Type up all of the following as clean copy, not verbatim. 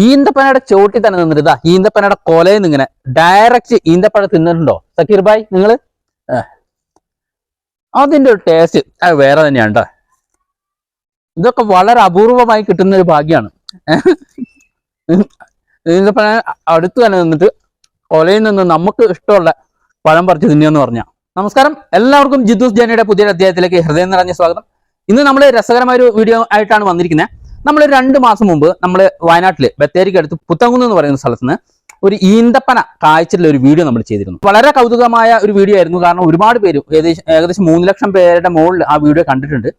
ഈന്തപ്പനയുടെ ചോട്ടി തന്നെ നിന്നിട്ട് ഇതാ ഈന്തപ്പനയുടെ കൊലയിൽ നിന്ന് ഇങ്ങനെ ഡയറക്റ്റ് ഈന്തപ്പഴം തിന്നിട്ടുണ്ടോ സക്കീർ ഭായ് നിങ്ങൾ? അതിന്റെ ഒരു ടേസ്റ്റ് അത് വേറെ തന്നെയാണ് കേട്ടോ. ഇതൊക്കെ വളരെ അപൂർവമായി കിട്ടുന്ന ഒരു ഭാഗ്യമാണ്. ഈന്തപ്പന അടുത്ത് തന്നെ നിന്നിട്ട് കൊലയിൽ നിന്ന് നമുക്ക് ഇഷ്ടമുള്ള പഴം പറിച്ച് തിന്നുമെന്ന് പറഞ്ഞാൽ. നമസ്കാരം, എല്ലാവർക്കും ജിദ്ദൂസ് ജേണിയുടെ പുതിയൊരു അധ്യായത്തിലേക്ക് ഹൃദയം നിറഞ്ഞ സ്വാഗതം. ഇന്ന് നമ്മൾ രസകരമായ ഒരു വീഡിയോ ആയിട്ടാണ് വന്നിരിക്കുന്നത്. നമ്മൾ 2 മാസം മുമ്പ് നമ്മൾ വയനാട്ടില് ബത്തേരിക്ക് അടുത്ത് പുത്തങ്കുന്ന് എന്ന് പറയുന്ന സ്ഥലത്ത് നിന്ന് ഒരു ഈന്തപ്പന കായ്ച്ചിട്ടുള്ള ഒരു വീഡിയോ നമ്മൾ ചെയ്തിരുന്നു. വളരെ കൗതുകമായ ഒരു വീഡിയോ ആയിരുന്നു. കാരണം ഒരുപാട് പേര് ഏകദേശം 3 ലക്ഷം പേരുടെ മുകളിൽ ആ വീഡിയോ കണ്ടിട്ടുണ്ട്.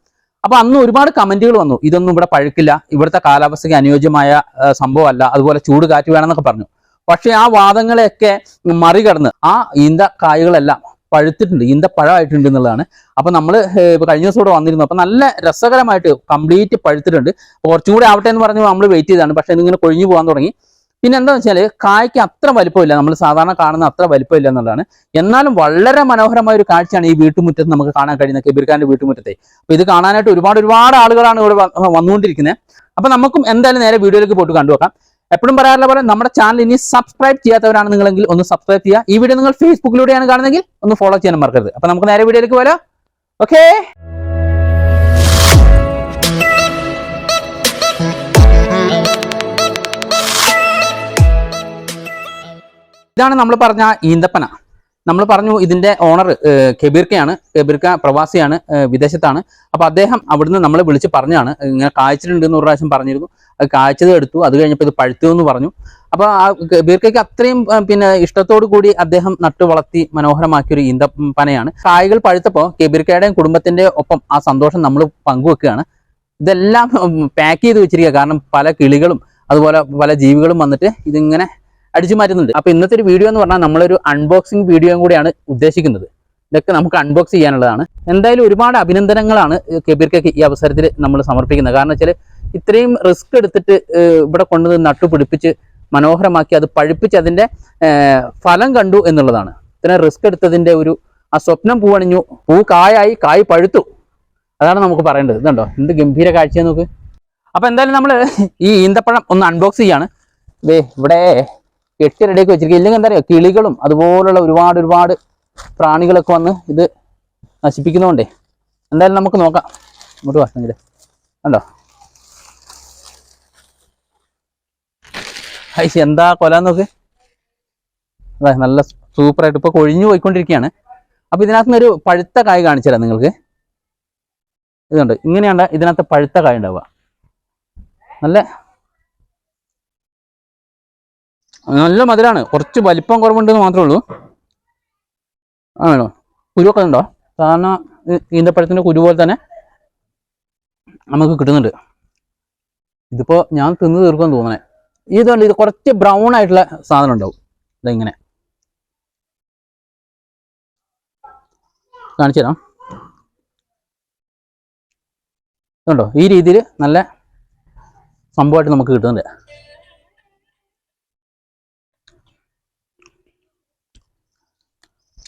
അപ്പൊ അന്ന് ഒരുപാട് കമന്റുകൾ വന്നു, ഇതൊന്നും ഇവിടെ പഴുക്കില്ല, ഇവിടുത്തെ കാലാവസ്ഥയ്ക്ക് അനുയോജ്യമായ സംഭവമല്ല, അതുപോലെ ചൂട് കാറ്റ് വേണമെന്നൊക്കെ പറഞ്ഞു. പക്ഷെ ആ വാദങ്ങളെയൊക്കെ മറികടന്ന് ആ ഈന്ത കായകളെല്ലാം പഴുത്തിട്ടുണ്ട്, ഈന്തപ്പഴമായിട്ടുണ്ട് എന്നുള്ളതാണ്. അപ്പൊ നമ്മൾ കഴിഞ്ഞ ദിവസം കൂടെ വന്നിരുന്നു. അപ്പൊ നല്ല രസകരമായിട്ട് കംപ്ലീറ്റ് പഴുത്തിട്ടുണ്ട്. കുറച്ചും കൂടി ആവട്ടെ എന്ന് പറഞ്ഞ് നമ്മൾ വെയിറ്റ് ചെയ്താണ്. പക്ഷെ ഇതിങ്ങനെ കൊഴിഞ്ഞു പോകാൻ തുടങ്ങി. പിന്നെ എന്താണെന്ന് വെച്ചാൽ കായ്ക്ക് അത്ര വലിപ്പമില്ല, നമ്മൾ സാധാരണ കാണുന്ന അത്ര വലിപ്പമില്ല എന്നുള്ളതാണ്. എന്നാലും വളരെ മനോഹരമായ ഒരു കാഴ്ചയാണ് ഈ വീട്ടുമുറ്റത്ത് നമുക്ക് കാണാൻ കഴിയുന്ന കബീർഖാന്റെ വീട്ടുമുറ്റത്തെ. അപ്പൊ ഇത് കാണാനായിട്ട് ഒരുപാട് ആളുകളാണ് ഇവിടെ വന്നുകൊണ്ടിരിക്കുന്നത്. അപ്പൊ നമുക്കും എന്തായാലും നേരെ വീഡിയോയിലേക്ക് പോയിട്ട് കണ്ടുവെക്കാം. എപ്പോഴും പറയാറുള്ള പോലെ നമ്മുടെ ചാനൽ ഇനി സബ്സ്ക്രൈബ് ചെയ്യാത്തവരാണ് നിങ്ങളെങ്കിൽ ഒന്ന് സബ്സ്ക്രൈബ് ചെയ്യുക. ഈ വീഡിയോ നിങ്ങൾ ഫേസ്ബുക്കിലൂടെയാണ് കാണുന്നതെങ്കിൽ ഒന്ന് ഫോളോ ചെയ്യാനും മറക്കരുത്. അപ്പൊ നമുക്ക് നേരെ വീഡിയോയിലേക്ക് പോയാലോ. ഓക്കേ, ഇതാണ് നമ്മൾ പറഞ്ഞ ഈന്തപ്പന. നമ്മൾ പറഞ്ഞു ഇതിന്റെ ഓണർ കബീർക്കയാണ്. കബീർക്ക പ്രവാസിയാണ്, വിദേശത്താണ്. അപ്പൊ അദ്ദേഹം അവിടുന്ന് നമ്മളെ വിളിച്ച് പറഞ്ഞാണ് ഇങ്ങനെ കായ്ച്ചിട്ടുണ്ട് എന്ന് ഒരു പ്രാവശ്യം പറഞ്ഞിരുന്നു. അത് കായ്ച്ചത് എടുത്തു, അത് കഴിഞ്ഞപ്പോൾ ഇത് പഴുത്തു എന്ന് പറഞ്ഞു. അപ്പൊ ആ കബീർക്കയ്ക്ക് അത്രയും ഇഷ്ടത്തോടു കൂടി അദ്ദേഹം നട്ടു വളർത്തി മനോഹരമാക്കിയൊരു ഈന്തപ്പനയാണ്. കായ്കൾ പഴുത്തപ്പോൾ കബീർക്കയുടെയും കുടുംബത്തിന്റെ ഒപ്പം ആ സന്തോഷം നമ്മൾ പങ്കുവെക്കുകയാണ്. ഇതെല്ലാം പാക്ക് ചെയ്ത് വെച്ചിരിക്കുക. കാരണം പല കിളികളും അതുപോലെ പല ജീവികളും വന്നിട്ട് ഇതിങ്ങനെ അടിച്ചു മാറ്റുന്നുണ്ട്. അപ്പൊ ഇന്നത്തെ ഒരു വീഡിയോ എന്ന് പറഞ്ഞാൽ നമ്മളൊരു അൺബോക്സിംഗ് വീഡിയോയും കൂടിയാണ് ഉദ്ദേശിക്കുന്നത്. ഇതൊക്കെ നമുക്ക് അൺബോക്സ് ചെയ്യാനുള്ളതാണ്. എന്തായാലും ഒരുപാട് അഭിനന്ദനങ്ങളാണ് കബീർക്കയ്ക്ക് ഈ അവസരത്തിൽ നമ്മൾ സമർപ്പിക്കുന്നത്. കാരണം വെച്ചാൽ ഇത്രയും റിസ്ക് എടുത്തിട്ട് ഇവിടെ കൊണ്ടുവന്ന് നട്ടുപിടിപ്പിച്ച് മനോഹരമാക്കി അത് പഴുപ്പിച്ച് അതിന്റെ ഫലം കണ്ടു എന്നുള്ളതാണ്. ഇത്രയും റിസ്ക് എടുത്തതിന്റെ ആ സ്വപ്നം പൂവണിഞ്ഞു, കായായി, കായ് പഴുത്തു. അതാണ് നമുക്ക് പറയേണ്ടത്. ഇതുണ്ടോ എന്ത് ഗംഭീര കാഴ്ച നോക്ക്. അപ്പൊ എന്തായാലും നമ്മൾ ഈ ഈന്തപ്പഴം ഒന്ന് അൺബോക്സ് ചെയ്യാണ്. ഇവിടെ കെട്ടി റെഡിയാക്കി വെച്ചിരിക്കുക. ഇല്ലെങ്കിൽ എന്താ പറയുക, കിളികളും അതുപോലുള്ള ഒരുപാട് പ്രാണികളൊക്കെ വന്ന് ഇത് നശിപ്പിക്കുന്നതുകൊണ്ടേ എന്തായാലും നമുക്ക് നോക്കാം. ഇങ്ങോട്ട് വന്നെങ്കിൽ കണ്ടോ, ഹൈസ് എന്താ കൊല നോക്ക്. അതെ, നല്ല സൂപ്പറായിട്ട് ഇപ്പൊ കൊഴിഞ്ഞു പോയിക്കൊണ്ടിരിക്കുകയാണ്. അപ്പൊ ഇതിനകത്ത് നിന്ന് ഒരു പഴുത്ത കായ് കാണിച്ചു തരാം നിങ്ങൾക്ക്. ഇതുണ്ട്, ഇങ്ങനെയാണ് ഇതിനകത്ത് പഴുത്ത കായ് ഉണ്ടാവുക. നല്ല മധുരമാണ്. കുറച്ച് വലിപ്പം കുറവുണ്ടെന്ന് മാത്രമേ ഉള്ളൂ. ആണോ, കുരുവൊക്കെ ഉണ്ടോ? സാധാരണ ഈന്തപ്പഴത്തിന്റെ കുരു പോലെ തന്നെ നമുക്ക് കിട്ടുന്നുണ്ട്. ഇതിപ്പോ ഞാൻ തിന്ന് തീർക്കുമെന്ന് തോന്നണേ. ഇതുകൊണ്ട് ഇത് കുറച്ച് ബ്രൗൺ ആയിട്ടുള്ള സാധനം ഉണ്ടാവും. ഇതെങ്ങനെ കാണിച്ചു തരാം. ഇതുണ്ടോ, ഈ രീതിയിൽ നല്ല സംഭവമായിട്ട് നമുക്ക് കിട്ടുന്നുണ്ട്.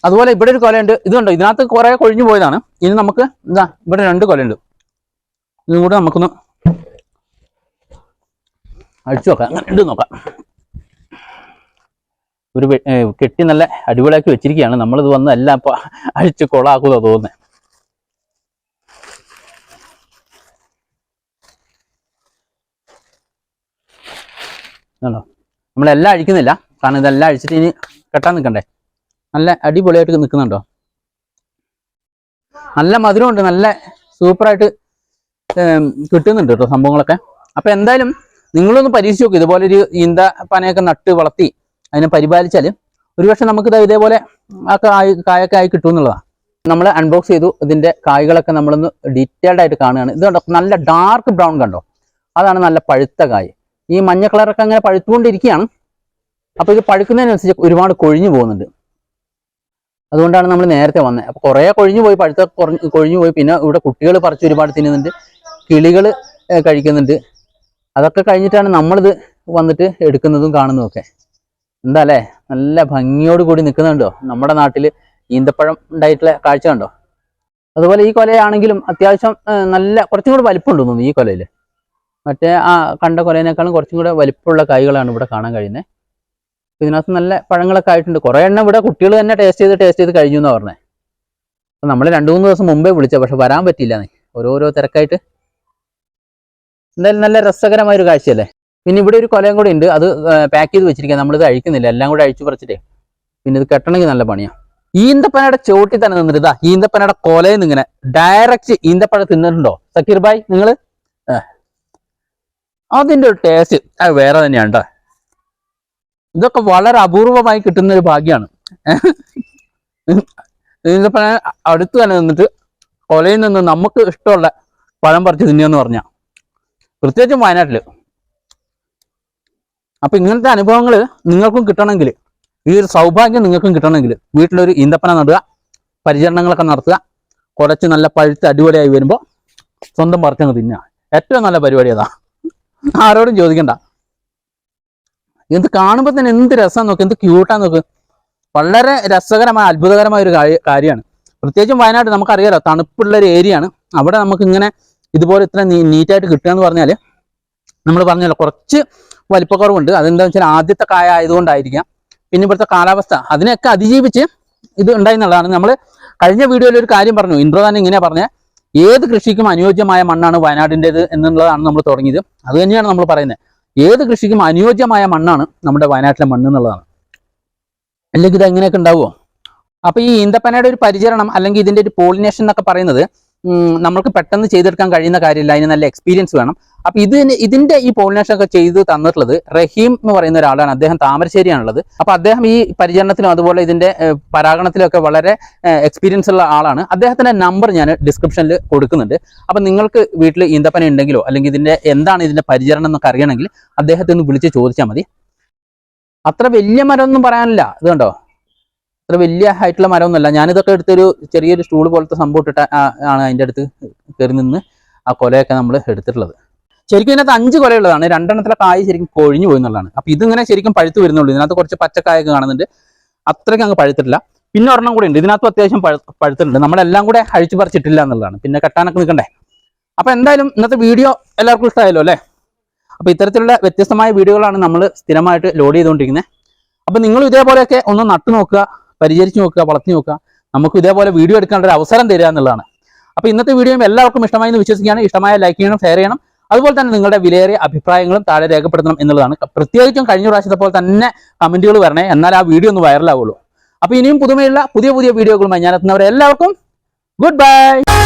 അതുപോലെ ഇവിടെ ഒരു കൊലയുണ്ട്. ഇതുണ്ടോ, ഇതിനകത്ത് കുറെ കൊഴിഞ്ഞു പോയതാണ്. ഇനി നമുക്ക് ഇവിടെ 2 കൊലയുണ്ട്. ഇതും കൂടെ നമുക്കൊന്ന് അടിച്ചു നോക്കാം. അങ്ങനെ ഉണ്ട് നോക്കാം. ഒരു കെട്ടി നല്ല അടിപൊളിയാക്കി വെച്ചിരിക്കുകയാണ്. നമ്മളിത് വന്ന് എല്ലാം ഇപ്പൊ അഴിച്ച് കൊളാക്കുക തോന്നുന്നത്. ഇതുണ്ടോ, നമ്മളെല്ലാം അഴിക്കുന്നില്ല. കാരണം ഇതെല്ലാം അഴിച്ചിട്ട് ഇനി കെട്ടാൻ നിൽക്കണ്ടേ. നല്ല അടിപൊളിയായിട്ട് നിൽക്കുന്നുണ്ടോ. നല്ല മധുരമുണ്ട്, നല്ല സൂപ്പറായിട്ട് കിട്ടുന്നുണ്ട് കേട്ടോ സംഭവങ്ങളൊക്കെ. അപ്പൊ എന്തായാലും നിങ്ങളൊന്ന് പരീക്ഷിച്ച് നോക്കും. ഇതുപോലെ ഒരു ഈന്തപ്പനയൊക്കെ നട്ട് വളർത്തി അതിനെ പരിപാലിച്ചാൽ ഒരുപക്ഷെ നമുക്ക് ഇതേപോലെ ആ കായൊക്കെ ആയി കിട്ടും എന്നുള്ളതാണ്. നമ്മൾ അൺബോക്സ് ചെയ്തു. ഇതിന്റെ കായ്കളൊക്കെ നമ്മളൊന്ന് ഡീറ്റെയിൽഡ് ആയിട്ട് കാണുകയാണ്. ഇത് കണ്ടോ, നല്ല ഡാർക്ക് ബ്രൗൺ കണ്ടോ, അതാണ് നല്ല പഴുത്ത കായ്. ഈ മഞ്ഞ കളറൊക്കെ അങ്ങനെ പഴുത്തുകൊണ്ടിരിക്കുകയാണ്. അപ്പൊ ഇത് പഴുക്കുന്നതിനനുസരിച്ച് ഒരുപാട് കൊഴിഞ്ഞു പോകുന്നുണ്ട്. അതുകൊണ്ടാണ് നമ്മൾ നേരത്തെ വന്നത്. അപ്പൊ കുറെ കൊഴിഞ്ഞു പോയി, കൊഴിഞ്ഞു പോയി. പിന്നെ ഇവിടെ കുട്ടികൾ പറിച്ച് ഒരുപാട് തിന്നുന്നുണ്ട്, കിളികൾ കഴിക്കുന്നുണ്ട്. അതൊക്കെ കഴിഞ്ഞിട്ടാണ് നമ്മളിത് വന്നിട്ട് എടുക്കുന്നതും കാണുന്നതും ഒക്കെ. എന്താ അല്ലേ, നല്ല ഭംഗിയോട് കൂടി നിൽക്കുന്നുണ്ടോ നമ്മുടെ നാട്ടിൽ ഈന്തപ്പഴം ഉണ്ടായിട്ടുള്ള കാഴ്ച കണ്ടോ. അതുപോലെ ഈ കൊലയാണെങ്കിലും അത്യാവശ്യം നല്ല കുറച്ചും കൂടി വലിപ്പം ഉണ്ടെന്ന് തോന്നുന്നു ഈ കൊലയിൽ. മറ്റേ ആ കണ്ട കൊലേനേക്കാളും കുറച്ചും കൂടെ വലിപ്പമുള്ള കായ്കളാണ് ഇവിടെ കാണാൻ കഴിയുന്നത്. ഇതിനകത്ത് നല്ല പഴങ്ങളൊക്കെ ആയിട്ടുണ്ട്. കുറേ എണ്ണം ഇവിടെ കുട്ടികൾ തന്നെ ടേസ്റ്റ് ചെയ്ത് കഴിഞ്ഞു എന്നാണ് പറഞ്ഞത്. അപ്പം നമ്മൾ 2-3 ദിവസം മുമ്പേ വിളിച്ചത്, പക്ഷെ വരാൻ പറ്റിയില്ല. ഓരോരോ തിരക്കായിട്ട്. എന്തായാലും നല്ല രസകരമായൊരു കാഴ്ചയല്ലേ. പിന്നെ ഇവിടെ ഒരു കൊലയും കൂടെ ഉണ്ട്, അത് പാക്ക് ചെയ്ത് വെച്ചിരിക്കുക. നമ്മളിത് അഴിക്കുന്നില്ല, എല്ലാം കൂടെ അഴിച്ചു പറിച്ചിട്ടേ. പിന്നെ ഇത് കെട്ടണമെങ്കിൽ നല്ല പണിയാണ്. ഈന്തപ്പനയുടെ ചോട്ടി തന്നെ നിന്നിട്ട് ഇതാ ഈന്തപ്പനയുടെ കൊലയിൽ നിന്ന് ഇങ്ങനെ ഡയറക്റ്റ് ഈന്തപ്പഴം തിന്നിട്ടുണ്ടോ സക്കീർ ഭായ് നിങ്ങൾ? അതിൻ്റെ ഒരു ടേസ്റ്റ് അത് വേറെ തന്നെയാണ് കേട്ടോ. ഇതൊക്കെ വളരെ അപൂർവമായി കിട്ടുന്ന ഒരു ഭാഗ്യമാണ്. ഈന്തപ്പന അടുത്ത് തന്നെ നിന്നിട്ട് കൊലയിൽ നിന്ന് നമുക്ക് ഇഷ്ടമുള്ള പഴം പറിച്ച് തിന്നുകയെന്ന് പറഞ്ഞാൽ, പ്രത്യേകിച്ചും വയനാട്ടിൽ. അപ്പൊ ഇങ്ങനത്തെ അനുഭവങ്ങൾ നിങ്ങൾക്കും കിട്ടണമെങ്കിൽ, ഈ ഒരു സൗഭാഗ്യം നിങ്ങൾക്കും കിട്ടണമെങ്കിൽ വീട്ടിലൊരു ഈന്തപ്പന നടുക, പരിചരണങ്ങളൊക്കെ നടത്തുക, കുറച്ച് നല്ല പഴുത്ത് അടിപൊളിയായി വരുമ്പോൾ സ്വന്തം പറിച്ചങ്ങ് തിന്നുക. ഏറ്റവും നല്ല പരിപാടി അതാ, ആരോടും ചോദിക്കണ്ട. എന്ത് കാണുമ്പോൾ തന്നെ എന്ത് രസം നോക്ക്, എന്ത് ക്യൂട്ടാന്ന് നോക്ക്. വളരെ രസകരമായ അത്ഭുതകരമായ ഒരു കാര്യമാണ്. പ്രത്യേകിച്ചും വയനാട് നമുക്കറിയാലോ, തണുപ്പുള്ള ഒരു ഏരിയയാണ്. അവിടെ നമുക്ക് ഇങ്ങനെ ഇതുപോലെ ഇത്ര നീറ്റായിട്ട് കിട്ടുക എന്ന് പറഞ്ഞാൽ, നമ്മൾ പറഞ്ഞല്ലോ കുറച്ച് വലിപ്പക്കുറവുണ്ട്. അതെന്താണെന്ന് വെച്ചാൽ ആദ്യത്തെ കായ ആയതുകൊണ്ടായിരിക്കാം. പിന്നെ ഇവിടുത്തെ കാലാവസ്ഥ അതിനെയൊക്കെ അതിജീവിച്ച് ഇത് ഉണ്ടായി എന്നുള്ളതാണ്. നമ്മൾ കഴിഞ്ഞ വീഡിയോയിൽ ഒരു കാര്യം പറഞ്ഞു, ഇൻട്രോ തന്നെ ഇങ്ങനെ പറഞ്ഞ ഏത് കൃഷിക്കും അനുയോജ്യമായ മണ്ണാണ് വയനാടിൻ്റെത് എന്നുള്ളതാണ് നമ്മൾ തുടങ്ങിയത്. അത് തന്നെയാണ് നമ്മൾ പറയുന്നത്. ഏത് കൃഷിക്കും അനുയോജ്യമായ മണ്ണാണ് നമ്മുടെ വയനാട്ടിലെ മണ്ണ് എന്നുള്ളതാണ്. അല്ലെങ്കിൽ ഇത് എങ്ങനെയൊക്കെ ഉണ്ടാവുമോ? അപ്പൊ ഈ ഈന്തപ്പനയുടെ ഒരു പരിചരണം അല്ലെങ്കിൽ ഇതിന്റെ ഒരു പോളിനേഷൻ എന്നൊക്കെ പറയുന്നത് നമ്മൾക്ക് പെട്ടെന്ന് ചെയ്തെടുക്കാൻ കഴിയുന്ന കാര്യമില്ല. അതിന് നല്ല എക്സ്പീരിയൻസ് വേണം. അപ്പൊ ഇതിന്റെ ഈ പോളിനേഷൻ ഒക്കെ ചെയ്ത് തന്നിട്ടുള്ളത് റഹീം എന്ന് പറയുന്ന ഒരാളാണ്. അദ്ദേഹം താമരശ്ശേരിയാണുള്ളത്. അപ്പൊ അദ്ദേഹം ഈ പരിചരണത്തിലും അതുപോലെ ഇതിന്റെ പരാഗണത്തിലും ഒക്കെ വളരെ എക്സ്പീരിയൻസ് ഉള്ള ആളാണ്. അദ്ദേഹത്തിന്റെ നമ്പർ ഞാൻ ഡിസ്ക്രിപ്ഷനിൽ കൊടുക്കുന്നുണ്ട്. അപ്പൊ നിങ്ങൾക്ക് വീട്ടിൽ ഈന്തപ്പന ഉണ്ടെങ്കിലോ അല്ലെങ്കിൽ എന്താണ് ഇതിന്റെ പരിചരണം എന്നൊക്കെ അറിയണമെങ്കിൽ അദ്ദേഹത്തെ ഒന്ന് വിളിച്ച് ചോദിച്ചാൽ മതി. അത്ര വലിയ മരമൊന്നും പറയാനില്ല. ഇത് കണ്ടോ, അത്ര വലിയ ഹൈറ്റുള്ള മരമൊന്നുമല്ല. ഞാനിതൊക്കെ എടുത്തൊരു ചെറിയൊരു സ്റ്റൂൾ പോലത്തെ സംഭവം ഇട്ടിട്ട് ആണ് അതിൻ്റെ അടുത്ത് കയറി നിന്ന് ആ കൊലയൊക്കെ നമ്മൾ എടുത്തിട്ടുള്ളത്. ശരിക്കും ഇതിനകത്ത് 5 കൊലയുള്ളതാണ്. 2 എണ്ണത്തിലെ കായ് ശരിക്കും കൊഴിഞ്ഞു പോയി എന്നുള്ളതാണ്. അപ്പൊ ഇതിങ്ങനെ ശരിക്കും പഴുത്ത് വരുന്നുള്ളൂ. ഇതിനകത്ത് കുറച്ച് പച്ചക്കായൊക്കെ കാണുന്നുണ്ട്, അത്രയ്ക്ക് അങ്ങ് പഴുത്തിട്ടില്ല. പിന്നെ ഒരെണ്ണം കൂടെ ഉണ്ട്, ഇതിനകത്തും അത്യാവശ്യം പഴുത്തിട്ടുണ്ട്. നമ്മളെല്ലാം കൂടെ അഴിച്ചു പറിച്ചിട്ടില്ല എന്നുള്ളതാണ്. പിന്നെ കെട്ടാനൊക്കെ നിൽക്കണ്ടേ. അപ്പൊ എന്തായാലും ഇന്നത്തെ വീഡിയോ എല്ലാവർക്കും ഇഷ്ടമായല്ലോ അല്ലേ? അപ്പൊ ഇത്തരത്തിലുള്ള വ്യത്യസ്തമായ വീഡിയോകളാണ് നമ്മൾ സ്ഥിരമായിട്ട് ലോഡ് ചെയ്തുകൊണ്ടിരിക്കുന്നത്. അപ്പൊ നിങ്ങൾ ഇതേപോലെയൊക്കെ ഒന്ന് നട്ടു നോക്കുക, പരിചരിച്ച് നോക്കുക, വളർത്തി നോക്കുക. നമുക്ക് ഇതേപോലെ വീഡിയോ എടുക്കാനുള്ള ഒരു അവസരം തരിക എന്നുള്ളതാണ്. അപ്പൊ ഇന്നത്തെ വീഡിയോയും എല്ലാവർക്കും ഇഷ്ടമായി എന്ന് വിശ്വസിക്കുകയാണ്. ഇഷ്ടമായ ലൈക്ക് ചെയ്യണം, ഷെയർ ചെയ്യണം. അതുപോലെ തന്നെ നിങ്ങളുടെ വിലയേറിയ അഭിപ്രായങ്ങളും താഴെ രേഖപ്പെടുത്തണം എന്നുള്ളതാണ്. പ്രത്യേകിച്ചും കഴിഞ്ഞ പ്രാവശ്യത്തെ പോലെ തന്നെ കമന്റുകൾ വരണേ, എന്നാൽ ആ വീഡിയോ ഒന്ന് വൈറലാവുള്ളൂ. അപ്പൊ ഇനിയും പുതുമയുള്ള പുതിയ വീഡിയോകളുമായി ഞാൻ എത്തുന്നവരെ എല്ലാവർക്കും ഗുഡ് ബൈ.